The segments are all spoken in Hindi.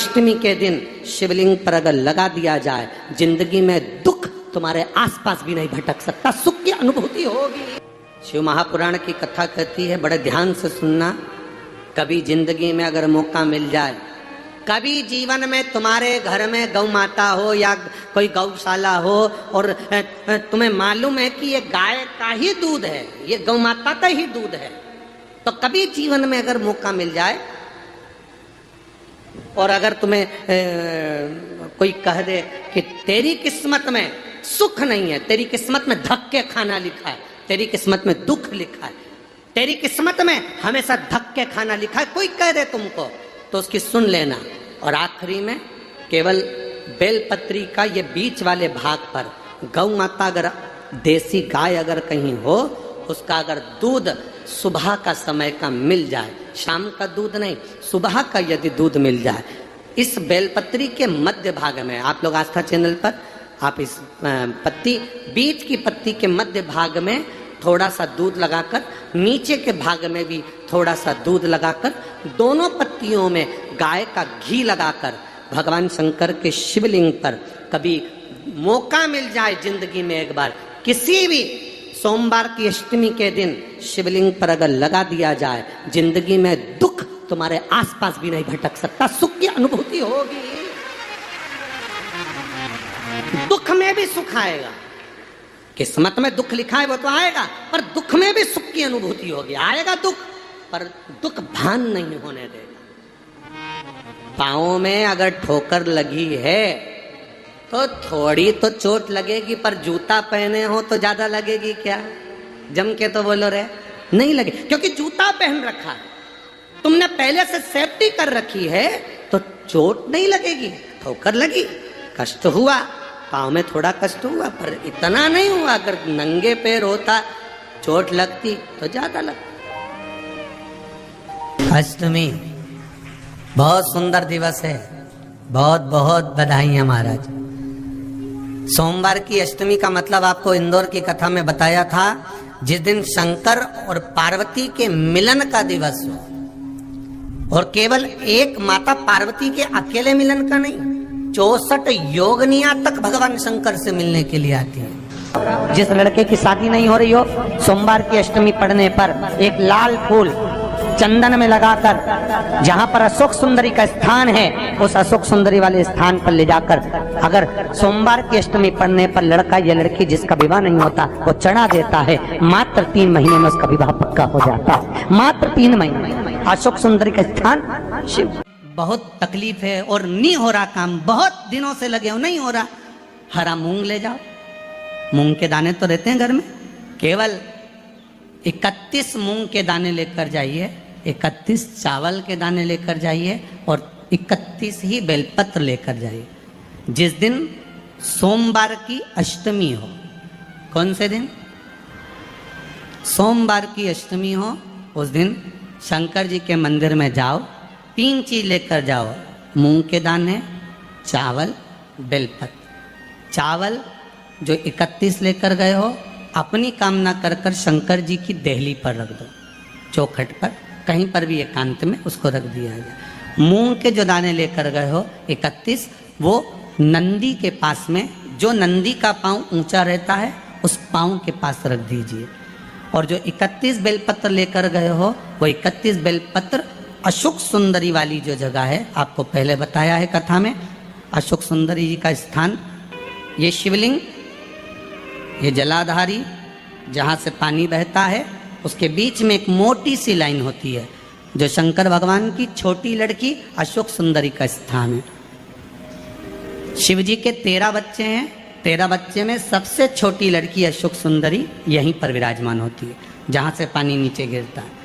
अष्टमी के दिन शिवलिंग पर अगर लगा दिया जाए, जिंदगी में दुख तुम्हारे आसपास भी नहीं भटक सकता, सुख की अनुभूति होगी। शिव महापुराण की कथा कहती है, बड़े ध्यान से सुनना। कभी जिंदगी में अगर मौका मिल जाए, कभी जीवन में तुम्हारे घर में गौ माता हो या कोई गौशाला हो और तुम्हें मालूम है कि ये गाय का ही दूध है, ये गौ माता का ही दूध है, तो कभी जीवन में अगर मौका मिल जाए और अगर तुम्हें कोई कह दे कि तेरी किस्मत में सुख नहीं है, तेरी किस्मत में धक्के खाना लिखा है, तेरी किस्मत में दुख लिखा है, तेरी किस्मत में हमेशा धक्के खाना लिखा है, कोई कह दे तुमको, तो उसकी सुन लेना। और आखिरी में केवल बेलपत्री का ये बीच वाले भाग पर गौ माता, अगर देसी गाय अगर कहीं हो, उसका अगर दूध सुबह का समय का मिल जाए, शाम का दूध नहीं, सुबह का यदि दूध मिल जाए, इस बेलपत्री के मध्य भाग में, आप लोग आस्था चैनल पर आप इस पत्ती, बीच की पत्ती के मध्य भाग में थोड़ा सा दूध लगाकर, नीचे के भाग में भी थोड़ा सा दूध लगाकर, दोनों पत्तियों में गाय का घी लगाकर भगवान शंकर के शिवलिंग पर कभी मौका मिल जाए जिंदगी में एक बार, किसी भी सोमवार की अष्टमी के दिन शिवलिंग पर अगर लगा दिया जाए, जिंदगी में दुख तुम्हारे आसपास भी नहीं भटक सकता, सुख की अनुभूति होगी। दुख में भी सुख आएगा, किस्मत में दुख लिखा है वो तो आएगा, पर दुख में भी सुख की अनुभूति होगी। आएगा दुख, पर दुख भान नहीं होने देगा। पाँव में अगर ठोकर लगी है तो थोड़ी तो चोट लगेगी, पर जूता पहने हो तो ज्यादा लगेगी क्या? जम के तो बोलो रे, नहीं लगे, क्योंकि जूता पहन रखा है, तुमने पहले से सेफ्टी कर रखी है, तो चोट नहीं लगेगी। ठोकर लगी, कष्ट हुआ, पाँव में थोड़ा कष्ट हुआ, पर इतना नहीं हुआ। अगर नंगे पैर होता, चोट लगती तो ज्यादा लगती। अष्टमी बहुत सुंदर दिवस है, बहुत बहुत बधाइयां महाराज। सोमवार की अष्टमी का मतलब आपको इंदौर की कथा में बताया था, जिस दिन शंकर और पार्वती के मिलन का दिवस हो, और केवल एक माता पार्वती के अकेले मिलन का नहीं, 64 योगनियां तक भगवान शंकर से मिलने के लिए आती हैं। जिस लड़के की शादी नहीं हो रही हो, सोमवार की अष्टमी पढ़ने पर एक लाल फूल चंदन में लगाकर, जहां पर अशोक सुंदरी का स्थान है, उस अशोक सुंदरी वाले स्थान पर ले जाकर, अगर सोमवार की अष्टमी पढ़ने पर लड़का या लड़की जिसका विवाह नहीं होता वो चढ़ा देता है, मात्र 3 महीने में उसका विवाह पक्का हो जाता है। मात्र 3 महीने। अशोक सुंदरी का स्थान शिव। बहुत तकलीफ है और नहीं हो रहा काम, बहुत दिनों से लगे हो, नहीं हो रहा, हरा मूंग ले जाओ। मूंग के दाने तो रहते हैं घर में, केवल 31 मूंग के दाने लेकर जाइए, 31 चावल के दाने लेकर जाइए और 31 ही बेलपत्र लेकर जाइए। जिस दिन सोमवार की अष्टमी हो, कौन से दिन? सोमवार की अष्टमी हो, उस दिन शंकर जी के मंदिर में जाओ, 3 चीज लेकर जाओ, मूंग के दाने, चावल, बेलपत्र। चावल जो 31 लेकर गए हो, अपनी कामना कर कर शंकर जी की देहली पर रख दो, चौखट पर, कहीं पर भी एकांत में उसको रख दिया जाए। मूंग के जो दाने लेकर गए हो 31, वो नंदी के पास में, जो नंदी का पांव ऊंचा रहता है, उस पांव के पास रख दीजिए। और जो 31 बेलपत्र लेकर गए हो, वो 31 बेलपत्र अशोक सुंदरी वाली जो जगह है, आपको पहले बताया है कथा में, अशोक सुंदरी जी का स्थान, ये शिवलिंग, ये जलाधारी जहाँ से पानी बहता है, उसके बीच में एक मोटी सी लाइन होती है, जो शंकर भगवान की छोटी लड़की अशोक सुंदरी का स्थान है। शिव जी के 13 बच्चे हैं, 13 बच्चे में सबसे छोटी लड़की अशोक सुंदरी यहीं पर विराजमान होती है, जहाँ से पानी नीचे गिरता है।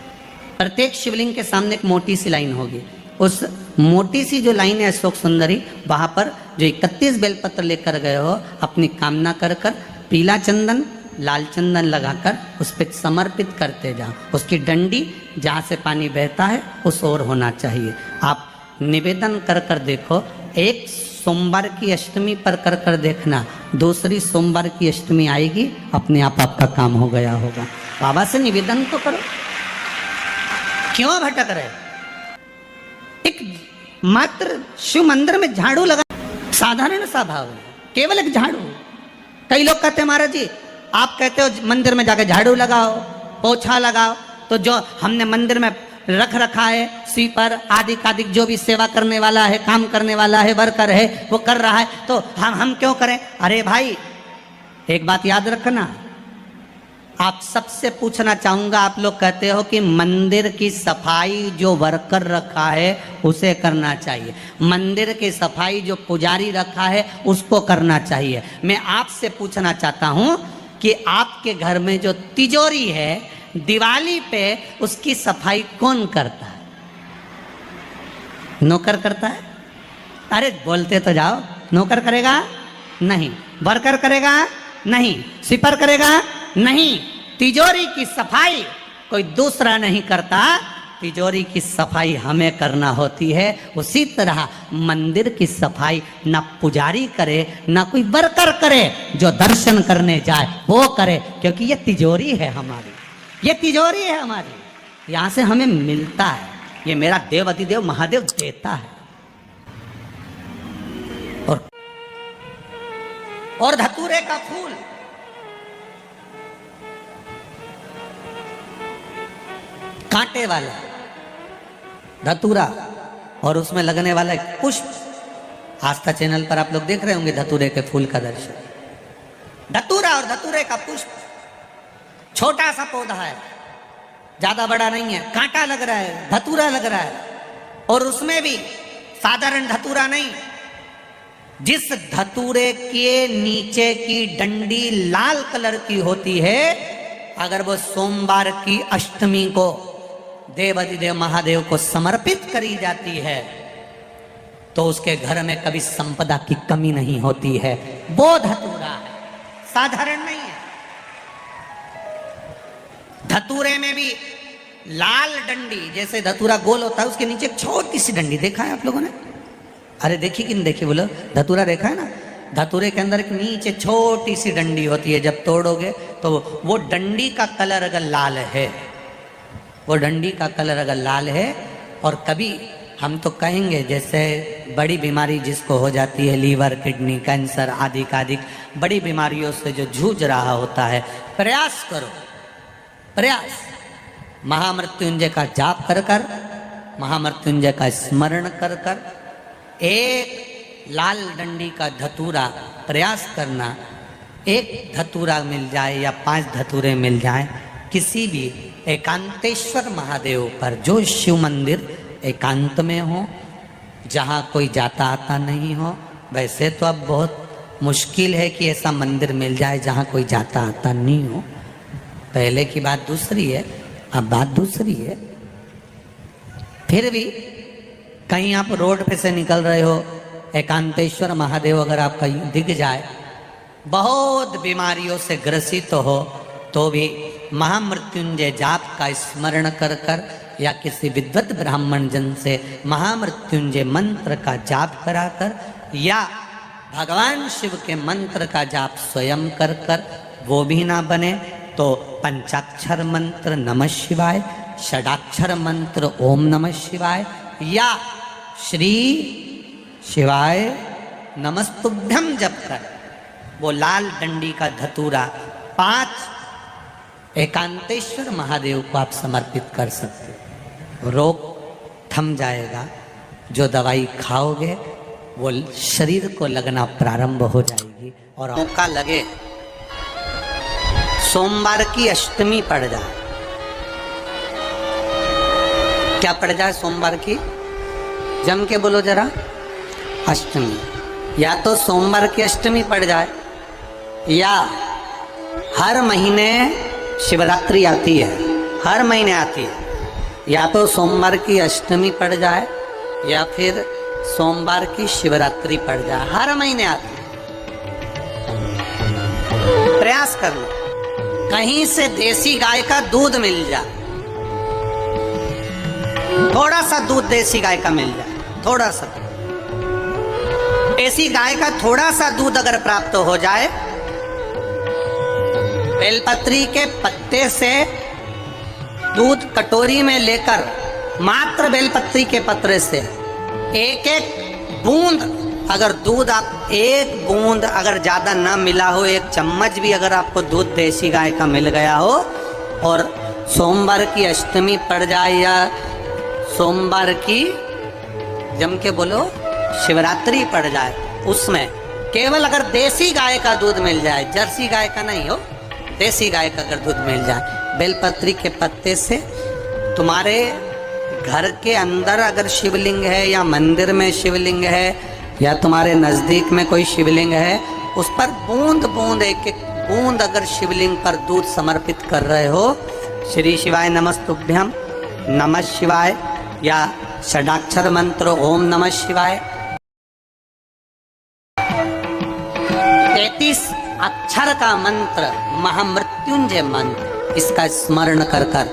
प्रत्येक शिवलिंग के सामने एक मोटी सी लाइन होगी, उस मोटी सी जो लाइन है अशोक सुंदरी, वहाँ पर जो 31 बेलपत्र लेकर गए हो, अपनी कामना कर कर पीला चंदन, लाल चंदन लगाकर उस पर समर्पित करते जाओ। उसकी डंडी जहाँ से पानी बहता है उस ओर होना चाहिए। आप निवेदन कर कर देखो, एक सोमवार की अष्टमी पर कर कर देखना, दूसरी सोमवार की अष्टमी आएगी, अपने आप आपका काम हो गया होगा। बाबा से निवेदन तो करो, क्यों भटक रहे? एक मात्र शिव मंदिर में झाड़ू लगा, साधारण सा भाव है, केवल एक झाड़ू। कई लोग कहते हैं महाराज जी आप कहते हो मंदिर में जाकर झाड़ू लगाओ, पोछा लगाओ, तो जो हमने मंदिर में रख रखा है स्वीपर आदि कादिक जो भी सेवा करने वाला है, काम करने वाला है, वर्कर है, वो कर रहा है, तो हम क्यों करें? अरे भाई एक बात याद रखना, आप सबसे पूछना चाहूंगा, आप लोग कहते हो कि मंदिर की सफाई जो वर्कर रखा है उसे करना चाहिए, मंदिर की सफाई जो पुजारी रखा है उसको करना चाहिए। मैं आपसे पूछना चाहता हूं कि आपके घर में जो तिजोरी है दिवाली पे उसकी सफाई कौन करता है? नौकर करता है? अरे बोलते तो जाओ। नौकर करेगा? नहीं। वर्कर करेगा? नहीं। स्वीपर करेगा? नहीं। तिजोरी की सफाई कोई दूसरा नहीं करता, तिजोरी की सफाई हमें करना होती है। उसी तरह मंदिर की सफाई ना पुजारी करे ना कोई वर्कर करे, जो दर्शन करने जाए वो करे, क्योंकि ये तिजोरी है हमारी, ये तिजोरी है हमारी, यहां से हमें मिलता है, ये मेरा देव अधिदेव महादेव देता है। और धतूरे का फूल, कांटे वाला धतूरा और उसमें लगने वाला एक पुष्प, आस्था चैनल पर आप लोग देख रहे होंगे धतूरे के फूल का दर्शन। धतूरा और धतूरे का पुष्प छोटा सा पौधा है, ज्यादा बड़ा नहीं है, कांटा लग रहा है, धतूरा लग रहा है, और उसमें भी साधारण धतूरा नहीं, जिस धतूरे के नीचे की डंडी लाल कलर की होती है, अगर वो सोमवार की अष्टमी को देव अधिदेव महादेव को समर्पित करी जाती है तो उसके घर में कभी संपदा की कमी नहीं होती है। वो धतूरा है, साधारण नहीं है। धतूरे में भी लाल डंडी, जैसे धतूरा गोल होता है उसके नीचे एक छोटी सी डंडी, देखा है आप लोगों ने? अरे देखी कि नहीं देखी बोलो? धतूरा देखा है ना? धतूरे के अंदर एक नीचे छोटी सी डंडी होती है, जब तोड़ोगे तो वो डंडी का कलर अगर लाल है, वो डंडी का कलर अगर लाल है, और कभी हम तो कहेंगे जैसे बड़ी बीमारी जिसको हो जाती है, लीवर किडनी कैंसर आदि का आदि बड़ी बीमारियों से जो जूझ रहा होता है, प्रयास करो, प्रयास महामृत्युंजय का जाप कर कर, महामृत्युंजय का स्मरण कर कर, एक लाल डंडी का धतूरा प्रयास करना, एक धतूरा मिल जाए या 5 धतूरे मिल जाए किसी भी एकांतेश्वर महादेव पर, जो शिव मंदिर एकांत में हो, जहाँ कोई जाता आता नहीं हो। वैसे तो अब बहुत मुश्किल है कि ऐसा मंदिर मिल जाए जहाँ कोई जाता आता नहीं हो, पहले की बात दूसरी है, अब बात दूसरी है। फिर भी कहीं आप रोड पे से निकल रहे हो, एकांतेश्वर महादेव अगर आपका दिख जाए, बहुत बीमारियों से ग्रसित हो, तो भी महामृत्युंजय जाप का स्मरण कर कर या किसी विद्वत ब्राह्मण जन से महामृत्युंजय मंत्र का जाप कराकर या भगवान शिव के मंत्र का जाप स्वयं कर कर, वो भी ना बने तो पंचाक्षर मंत्र नमः शिवाय, षडाक्षर मंत्र ओम नमः शिवाय या श्री शिवाय नमस्तुभ्यम जप कर वो लाल डंडी का धतूरा 5 एकांतेश्वर महादेव को आप समर्पित कर सकते हो। रोग थम जाएगा, जो दवाई खाओगे वो शरीर को लगना प्रारंभ हो जाएगी। और मौका लगे सोमवार की अष्टमी पड़ जाए, क्या पड़ जाए सोमवार की? जम के बोलो जरा, अष्टमी। या तो सोमवार की अष्टमी पड़ जाए, या हर महीने शिवरात्रि आती है, हर महीने आती है, या तो सोमवार की अष्टमी पड़ जाए या फिर सोमवार की शिवरात्रि पड़ जाए, हर महीने आती है। प्रयास कर लो, कहीं से देसी गाय का दूध मिल जाए, थोड़ा सा दूध देसी गाय का मिल जाए, थोड़ा सा देसी गाय का थोड़ा सा दूध अगर प्राप्त हो जाए, बेलपत्री के पत्ते से दूध कटोरी में लेकर, मात्र बेलपत्री के पत्रे से एक एक बूंद अगर दूध आप एक बूंद अगर ज़्यादा ना मिला हो, एक चम्मच भी अगर आपको दूध देसी गाय का मिल गया हो, और सोमवार की अष्टमी पड़ जाए या सोमवार की जम के बोलो शिवरात्रि पड़ जाए, उसमें केवल अगर देसी गाय का दूध मिल जाए, जर्सी गाय का नहीं हो, देसी गाय का अगर दूध मिल जाए, बेलपत्री के पत्ते से तुम्हारे घर के अंदर अगर शिवलिंग है या मंदिर में शिवलिंग है या तुम्हारे नजदीक में कोई शिवलिंग है, उस पर बूंद बूंद एक एक बूंद अगर शिवलिंग पर दूध समर्पित कर रहे हो, श्री शिवाय नमस्तुभ्यम, नमः शिवाय या षडाक्षर मंत्र ओम नमः शिवाय 33 अक्षर का मंत्र महामृत्युंजय मंत्र, इसका स्मरण कर कर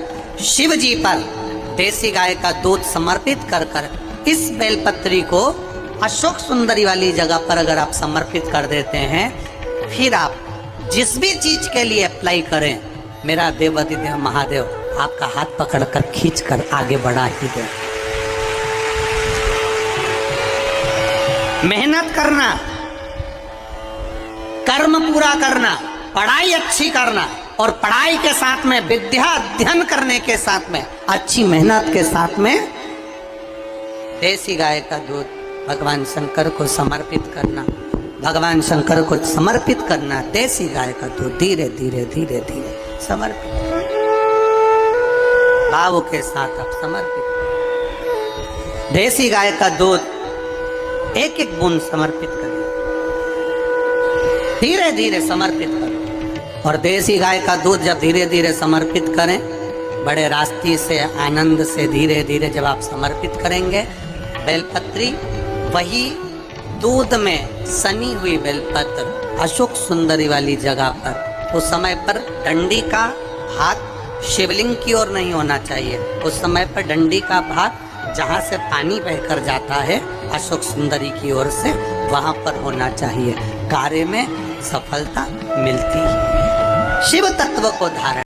शिव जी पर देसी गाय का दूध समर्पित कर कर इस बेलपत्री को अशोक सुंदरी वाली जगह पर अगर आप समर्पित कर देते हैं, फिर आप जिस भी चीज के लिए अप्लाई करें, मेरा देवाधिदेव महादेव आपका हाथ पकड़कर खींचकर आगे बढ़ा ही दे। मेहनत करना, कर्म पूरा करना, पढ़ाई अच्छी करना, और पढ़ाई के साथ में विद्या अध्ययन करने के साथ में अच्छी मेहनत के साथ में देसी गाय का दूध भगवान शंकर को समर्पित करना, भगवान शंकर को समर्पित करना, देसी गाय का दूध धीरे धीरे धीरे धीरे समर्पित भाव के साथ आप समर्पित, देसी गाय का दूध एक एक बूंद समर्पित करें, धीरे धीरे समर्पित करें। और देसी गाय का दूध जब धीरे धीरे समर्पित करें, बड़े रास्ते से आनंद से धीरे धीरे जब आप समर्पित करेंगे, बेलपत्री वही दूध में सनी हुई बेलपत्र अशोक सुंदरी वाली जगह पर, उस समय पर डंडी का भाग शिवलिंग की ओर नहीं होना चाहिए, उस समय पर डंडी का भाग जहाँ से पानी बहकर जाता है अशोक सुंदरी की ओर से, वहाँ पर होना चाहिए। कार्य में सफलता मिलती है। शिव तत्व को धारण